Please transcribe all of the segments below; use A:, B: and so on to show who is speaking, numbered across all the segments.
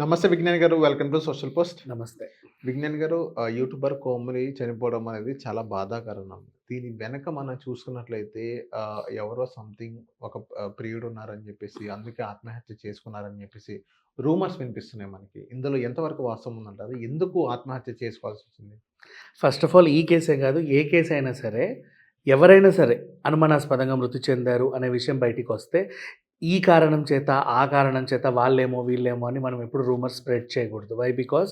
A: నమస్తే విజ్ఞాన్ గారు. Welcome to social post.
B: నమస్తే.
A: విజ్ఞాన్ గారు, యూట్యూబర్ కోమలి చనిపోవడం అనేది చాలా బాధాకరణం. దీని వెనక మనం చూసుకున్నట్లయితే ఎవరో సంథింగ్ ఒక ప్రియుడున్నారని జెప్పేసి, అందుకే ఆత్మహత్య చేసుకున్నారని జెప్పేసి రూమర్స్ వినిపిస్తున్నాయి మనకి. ఇందులో ఎంతవరకు వాస్తవం ఉందంటారు? ఎందుకు ఆత్మహత్య చేసుకోవాల్సొచ్చింది?
B: ఫస్ట్ ఆఫ్ ఆల్ ఈ కేసే కాదు, ఏ కేస్ అయినా సరే, ఎవరైనా సరే అనుమానాస్పదంగా మృతి చెందారు అనే విషయం బయటికొస్తే, ఈ కారణం చేత, ఆ కారణం చేత వాళ్ళేమో, వీళ్ళేమో అని మనం ఎప్పుడు రూమర్స్ స్ప్రెడ్ చేయకూడదు. వై? బికాజ్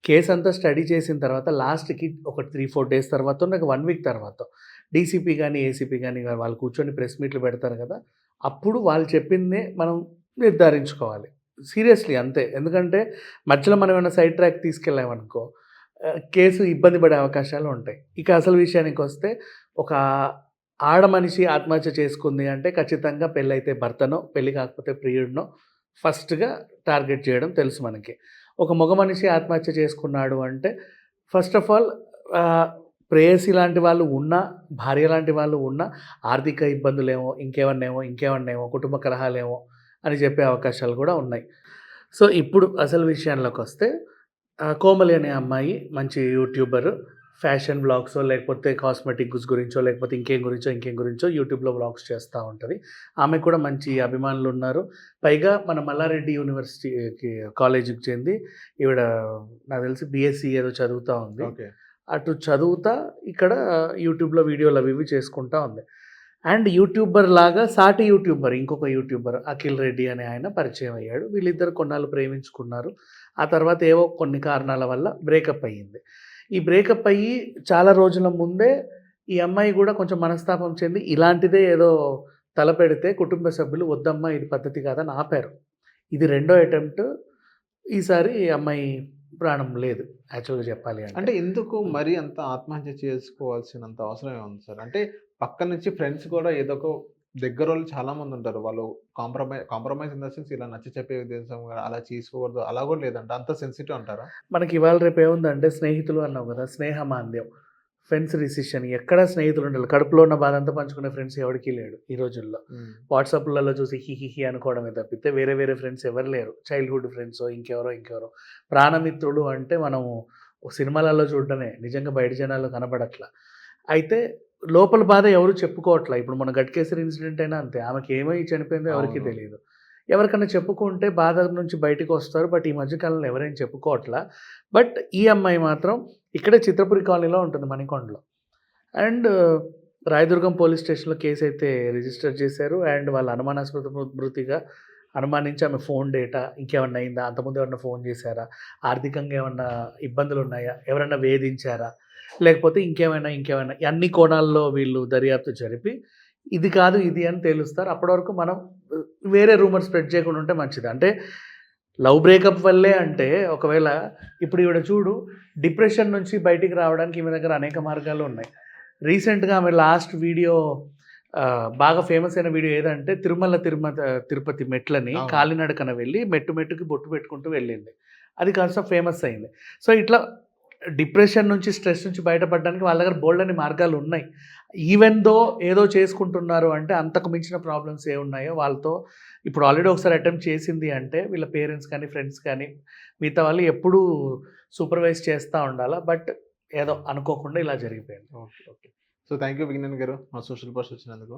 B: కేసంతా స్టడీ చేసిన తర్వాత లాస్ట్‌కి ఒక 3, 4 డేస్ తర్వాతో, లేక 1 వీక్ తర్వాతో డీసీపీ గాని, ఏసీపీ గాని వాళ్ళు కూర్చొని ప్రెస్ మీట్లు పెడతారు కదా! అప్పుడు వాళ్ళు చెప్పిందే మనం నిర్ధారించుకోవాలి. సీరియస్‌లీ అంతే. ఎందుకంటే మధ్యలో మనం ఏమైనా సైడ్ ట్రాక్ తీసుకెళ్ళామనుకో, కేసు ఇబ్బంది పడే అవకాశాలు ఉంటాయి. ఇక అసలు విషయానికొస్తే, ఒక ఆడ మనిషి ఆత్మహత్య చేసుకుంది అంటే ఖచ్చితంగా పెళ్ళైతే భర్తనో, పెళ్లి కాకపోతే ప్రియుడినో ఫస్ట్‌గా టార్గెట్ చేయడం తెలుసు మనకి. ఒక మగ మనిషి ఆత్మహత్య చేసుకున్నాడు అంటే ఫస్ట్ ఆఫ్ ఆల్ ప్రేయసి లాంటి వాళ్ళు ఉన్నా, భార్య లాంటి వాళ్ళు ఉన్నా ఆర్థిక ఇబ్బందులేమో, ఇంకేమన్నేమో, కుటుంబ కలహాలేమో అని చెప్పే అవకాశాలు కూడా ఉన్నాయి. సో, ఇప్పుడు అసలు విషయాల్లోకొస్తే, కోమలి అనే అమ్మాయి మంచి యూట్యూబర్. ఫ్యాషన్ వ్లాగ్సో, లేకపోతే కాస్మెటిక్ గుడ్స్ గురించో, లేకపోతే ఇంకేం గురించో యూట్యూబ్‌లో వ్లాగ్స్ చేస్తూ ఉంటది. ఆమెకు కూడా మంచి అభిమానులున్నారు. పైగా మన మల్లారెడ్డి యూనివర్సిటీకి కాలేజీకి చెంది ఈవిడ నాకు తెలిసి బీఎస్సీ ఏదో చదువుతా ఉంది.
A: ఓకే.
B: అటు చదువుతా ఇక్కడ యూట్యూబ్‌లో వీడియోలు అవి ఇవి చేసుకుంటా ఉంది. అండ్ యూట్యూబర్ లాగా సాటి యూట్యూబర్, ఇంకొక యూట్యూబర్ అఖిల్ రెడ్డి అనే ఆయన పరిచయం అయ్యాడు. వీళ్ళిద్దరు కొన్నాళ్ళు ప్రేమించుకున్నారు. ఆ తర్వాత ఏవో కొన్ని కారణాల వల్ల బ్రేకప్ అయ్యింది. ఈ బ్రేకప్ అయ్యి చాలా రోజుల ముందే ఈ అమ్మాయి కూడా కొంచెం మనస్తాపం చెంది ఇలాంటిదే ఏదో తలపెడితే కుటుంబ సభ్యులు వద్దమ్మా ఇది పద్ధతి కాదని ఆపారు. ఇది రెండో అటెంప్ట్. ఈసారి ఈ అమ్మాయి ప్రాణం లేదు యాక్చువల్‌గా చెప్పాలి అంటే.
A: అంటే ఎందుకు మరీ అంత ఆత్మహత్య చేసుకోవాల్సినంత అవసరం ఏముంది సార్? అంటే పక్క నుంచి ఫ్రెండ్స్ కూడా ఏదో ఒక దగ్గరోళ్ళు చాలామందుంటారు. వాళ్ళు కాంప్రమైజ్ ఇన్ ద సెన్స్ ఇలా నచ్చ చెప్పే ఉద్దేశం అలా చేసుకోకూడదు. అలా కూడా లేదంట. అంత సెన్సిటివ్ అంటారా?
B: మనకి ఇవాళ రేపు ఏముందంటే, స్నేహితులు అన్నావు కదా! స్నేహమాంద్యం, ఫ్రెండ్స్ రిసిషన్, ఎక్కడ స్నేహితులు ఉండాలి. కడుపులో ఉన్న బాధ అంతా పంచుకునే ఫ్రెండ్స్ ఎవరికీ లేడు ఈ రోజుల్లో. వాట్సాప్‌లలో చూసి హిహిహి అనుకోవడమే తప్పితే వేరే ఫ్రెండ్స్ ఎవరు లేరు. చైల్డ్‌హుడ్ ఫ్రెండ్సో, ఇంకెవరో. ప్రాణమిత్రుడు అంటే మనం సినిమాలలో చూడడమే, నిజంగా బయట జనాల్లో కనపడట్ల. అయితే లోపల బాధ ఎవరు చెప్పుకోవట్ల. ఇప్పుడు మన గట్కేసరి ఇన్సిడెంట్ అయినా అంతే. ఆమెకి ఏమై చనిపోయిందో ఎవరికీ తెలీదు. ఎవరికన్నా చెప్పుకుంటే బాధ నుంచి బయటికొస్తారు. బట్ ఈ మధ్య కాలంలో ఎవరేం చెప్పుకోవట్లా. బట్ ఈ అమ్మాయి మాత్రం ఇక్కడే చిత్రపురి కాలనీలో ఉంటుంది, మణికొండలో. అండ్ రాయదుర్గం పోలీస్ స్టేషన్‌లో కేసయితే రిజిస్టర్ చేశారు. అండ్ వాళ్ళు అనుమానాస్పద మృతిగా అనుమానించి ఆమె ఫోన్ డేటా ఇంకేమన్నా అయిందా? అంతకుముందు ఎవరన్నా ఫోన్ చేశారా? ఆర్థికంగా ఏమన్నా ఇబ్బందులున్నాయా? ఎవరన్నా వేధించారా? లేకపోతే ఇంకేమైనా అన్ని కోణాల్లో వీళ్ళు దర్యాప్తు జరిపి ఇది కాదు, ఇది అని తేలుస్తారు. అప్పటి వరకు మనం వేరే రూమర్ స్ప్రెడ్ చేయకుండా ఉంటే మంచిది. అంటే లవ్ బ్రేకప్ వల్లే అంటే, ఒకవేళ ఇప్పుడు ఈవిడ చూడు, డిప్రెషన్ నుంచి బయటికి రావడానికి ఈమె దగ్గర అనేక మార్గాలు ఉన్నాయి. రీసెంట్‌గా ఆమె లాస్ట్ వీడియో బాగా ఫేమస్ అయిన వీడియో ఏదంటే, తిరుపతి మెట్లని కాలినడకన వెళ్ళి మెట్టుకి బొట్టు పెట్టుకుంటూ వెళ్ళింది. అది కాస్త ఫేమస్ అయింది. సో, ఇట్లా డిప్రెషన్ నుంచి, స్ట్రెస్ నుంచి బయటపడడానికి వాళ్ళ దగ్గర బోల్డన్ని మార్గాలు ఉన్నాయి. ఈవెన్ దో ఏదో చేసుకుంటున్నారు అంటే అంతకు మించిన ప్రాబ్లమ్స్ ఏమున్నాయో వాళ్ళతో ఇప్పుడు ఆల్రెడీ ఒకసారి అటెంప్ట్ చేసింది అంటే వీళ్ళ పేరెంట్స్ కానీ, ఫ్రెండ్స్ కానీ, మిగతా వాళ్ళు ఎప్పుడూ సూపర్వైజ్ చేస్తూ ఉండాలా. బట్ ఏదో అనుకోకుండా ఇలా జరిగిపోయింది.
A: Okay. So, thank you Vignan గారు మా సోషల్ పోస్ట్ వచ్చినందుకు.